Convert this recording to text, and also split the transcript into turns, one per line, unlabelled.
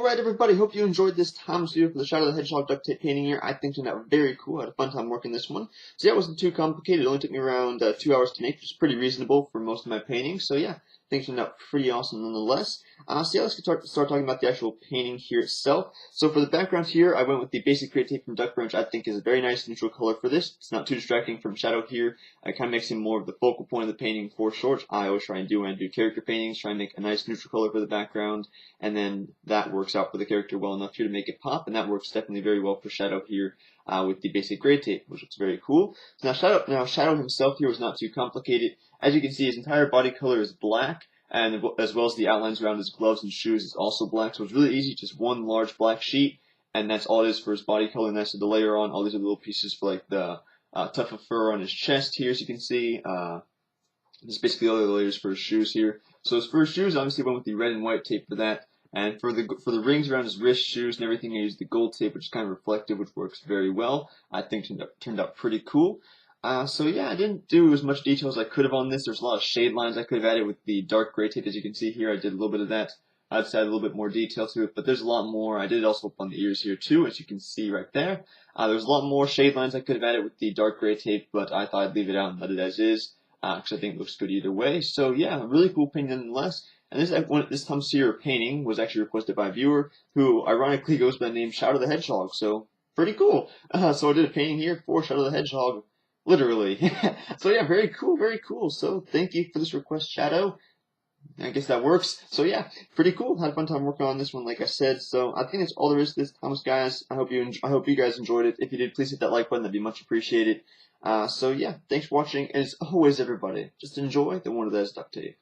Alright everybody, hope you enjoyed this Tom's video for the Shadow the Hedgehog duct tape painting here. I think it turned out very cool. I had a fun time working this one. So yeah, it wasn't too complicated. It only took me around 2 hours to make, which is pretty reasonable for most of my paintings. So yeah, I think it turned out pretty awesome nonetheless. So yeah, let's start talking about the actual painting here itself. So for the background here, I went with the basic gray tape from Duck Branch. I think is a very nice neutral color for this. It's not too distracting from Shadow here. It kind of makes him more of the focal point of the painting for sure. I always try and do when I do character paintings, try and make a nice neutral color for the background, and then that works out for the character well enough here to make it pop, and that works definitely very well for Shadow here with the basic gray tape, which looks very cool. So now Shadow himself here was not too complicated. As you can see, his entire body color is black, and as well as the outlines around his gloves and shoes is also black, so it's really easy, just one large black sheet, and that's all it is for his body color, and that's to layer on all these little pieces for like the tuft of fur on his chest here, as you can see. This is basically all the layers for his shoes here. So as for his shoes, obviously went with the red and white tape for that. And for the rings around his wrist, shoes, and everything, I used the gold tape, which is kind of reflective, which works very well. I think turned out pretty cool. So yeah, I didn't do as much detail as I could have on this. There's a lot of shade lines I could have added with the dark gray tape, as you can see here. I did a little bit of that. I just added a little bit more detail to it, but there's a lot more. I did it also up on the ears here too, as you can see right there. There's a lot more shade lines I could have added with the dark gray tape, but I thought I'd leave it out and let it as is, because I think it looks good either way. So yeah, really cool painting nonetheless. And this Tom Seer painting was actually requested by a viewer who ironically goes by the name Shadow the Hedgehog, so pretty cool. So I did a painting here for Shadow the Hedgehog, literally. So yeah, very cool, very cool. So thank you for this request, Shadow. I guess that works. So yeah, pretty cool. Had a fun time working on this one, like I said. So I think that's all there is to this, Thomas, guys. I hope you guys enjoyed it. If you did, please hit that like button. That'd be much appreciated. So yeah, thanks for watching. As always, everybody, just enjoy the wonder that is duct tape.